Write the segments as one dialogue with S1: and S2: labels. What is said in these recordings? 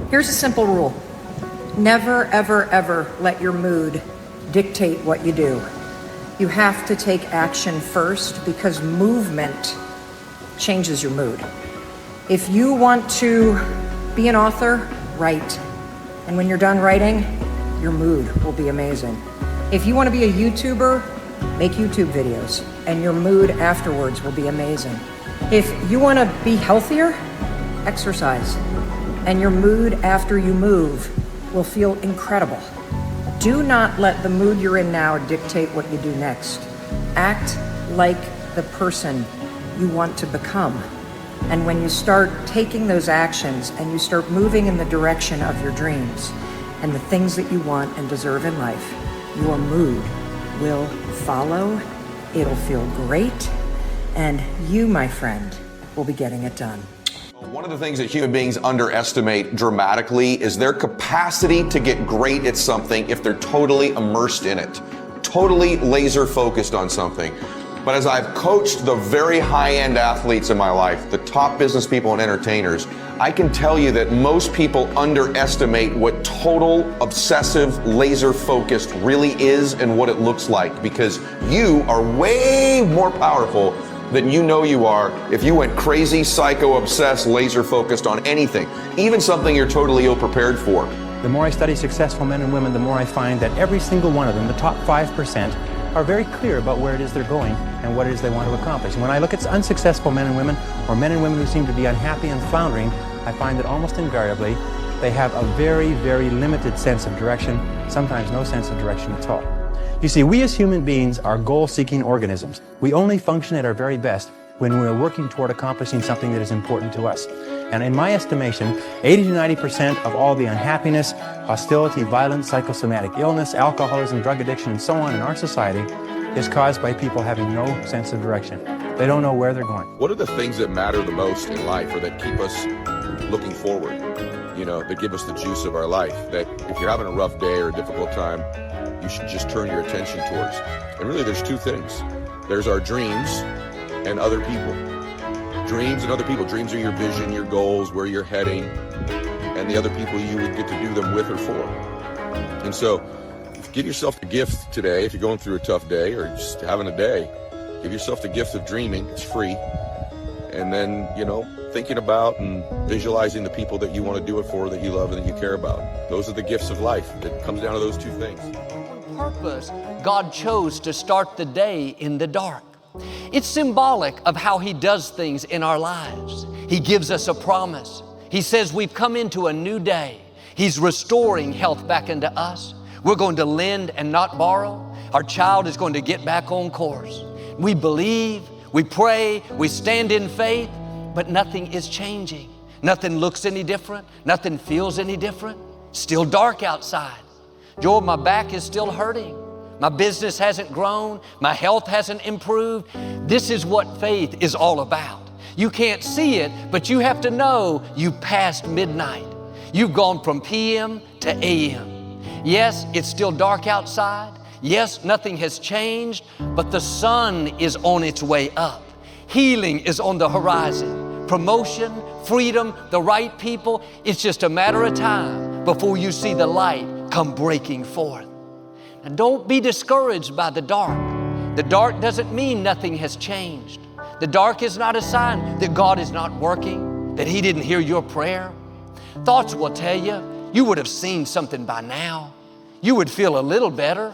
S1: Here's a simple rule. Never, ever, ever let your mood dictate what you do. You have to take action first because movement changes your mood. If you want to be an author, write. And when you're done writing, your mood will be amazing. If you want to be a YouTuber, make YouTube videos and your mood afterwards will be amazing. If you want to be healthier, exercise. And your mood after you move will feel incredible. Do not let the mood you're in now dictate what you do next. Act like the person you want to become. And when you start taking those actions and you start moving in the direction of your dreams and the things that you want and deserve in life, your mood will follow. It'll feel great. And you, my friend, will be getting it done.
S2: One of the things that human beings underestimate dramatically is their capacity to get great at something if they're totally immersed in it, totally laser focused on something. But as I've coached the very high-end athletes in my life, the top business people and entertainers, I can tell you that most people underestimate what total obsessive laser focused really is and what it looks like, because you are way more powerful than you know you are if you went crazy, psycho, obsessed, laser focused on anything, even something you're totally ill-prepared for.
S3: The more I study successful men and women, the more I find that every single one of them, the top 5%, are very clear about where it is they're going and what it is they want to accomplish. And when I look at unsuccessful men and women, or men and women who seem to be unhappy and floundering, I find that almost invariably they have a very, very limited sense of direction, sometimes no sense of direction at all. You see, we as human beings are goal-seeking organisms. We only function at our very best when we're working toward accomplishing something that is important to us. And in my estimation, 80 to 90% of all the unhappiness, hostility, violence, psychosomatic illness, alcoholism, drug addiction, and so on in our society is caused by people having no sense of direction. They don't know where they're going.
S4: What are the things that matter the most in life, or that keep us looking forward? You know, that give us the juice of our life, that if you're having a rough day or a difficult time, you should just turn your attention towards. And really there's two things. There's our dreams and other people. Dreams and other people. Dreams are your vision, your goals, where you're heading, and the other people you would get to do them with or for. And so give yourself a gift today. If you're going through a tough day or just having a day, give yourself the gift of dreaming. It's free. And then, you know, thinking about and visualizing the people that you want to do it for, that you love and that you care about. Those are the gifts of life. It comes down to those two things.
S5: On purpose, God chose to start the day in the dark. It's symbolic of how He does things in our lives. He gives us a promise. He says we've come into a new day. He's restoring health back into us. We're going to lend and not borrow. Our child is going to get back on course. We believe, we pray, we stand in faith, but nothing is changing. Nothing looks any different. Nothing feels any different. Still dark outside. Joel, my back is still hurting. My business hasn't grown. My health hasn't improved. This is what faith is all about. You can't see it, but you have to know you passed midnight. You've gone from PM to AM. Yes, it's still dark outside. Yes, nothing has changed, but the sun is on its way up. Healing is on the horizon. Promotion, freedom, the right people. It's just a matter of time before you see the light come breaking forth. And don't be discouraged by the dark. The dark doesn't mean nothing has changed. The dark is not a sign that God is not working, that He didn't hear your prayer. Thoughts will tell you, you would have seen something by now. You would feel a little better.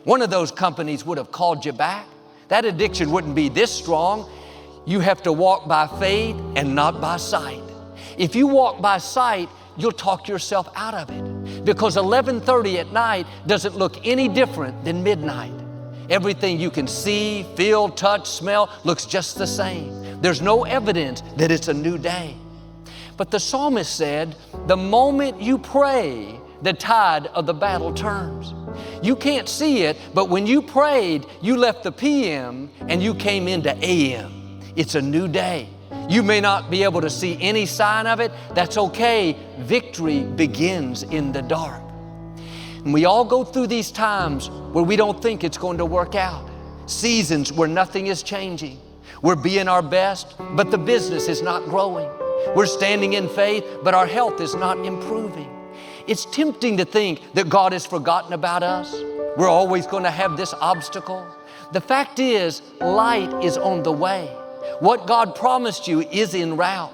S5: One of those companies would have called you back. That addiction wouldn't be this strong. You have to walk by faith and not by sight. If you walk by sight, you'll talk yourself out of it, because 11:30 at night doesn't look any different than midnight. Everything you can see, feel, touch, smell looks just the same. There's no evidence that it's a new day. But the psalmist said, the moment you pray, the tide of the battle turns. You can't see it, but when you prayed, you left the PM and you came into AM. It's a new day. You may not be able to see any sign of it. That's okay. Victory begins in the dark. And we all go through these times where we don't think it's going to work out. Seasons where nothing is changing. We're being our best, but the business is not growing. We're standing in faith, but our health is not improving. It's tempting to think that God has forgotten about us. We're always going to have this obstacle. The fact is, light is on the way. What God promised you is en route.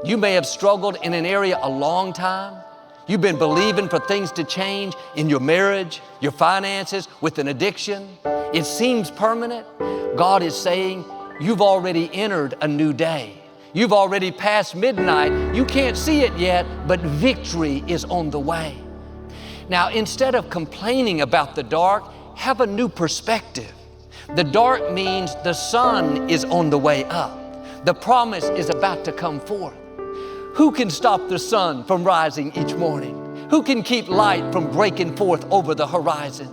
S5: You may have struggled in an area a long time. You've been believing for things to change in your marriage, your finances, with an addiction. It seems permanent. God is saying, you've already entered a new day. You've already passed midnight. You can't see it yet, but victory is on the way. Now, instead of complaining about the dark, have a new perspective. The dark means the sun is on the way up. The promise is about to come forth. Who can stop the sun from rising each morning? Who can keep light from breaking forth over the horizon?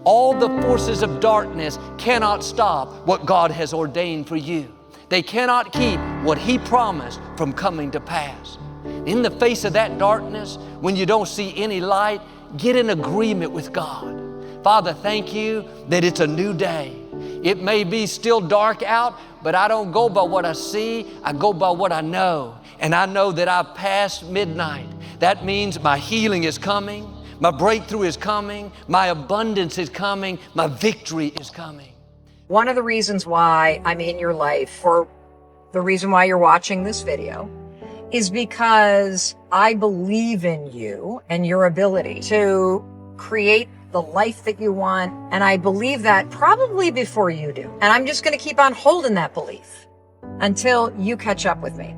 S5: All the forces of darkness cannot stop what God has ordained for you. They cannot keep what He promised from coming to pass. In the face of that darkness, when you don't see any light, get in agreement with God. Father, thank you that it's a new day. It may be still dark out, but I don't go by what I see, I go by what I know. And I know that I've passed midnight. That means my healing is coming, my breakthrough is coming, my abundance is coming, my victory is coming.
S1: One of the reasons why I'm in your life, or the reason why you're watching this video, is because I believe in you and your ability to create the life that you want. And I believe that probably before you do. And I'm just going to keep on holding that belief until you catch up with me.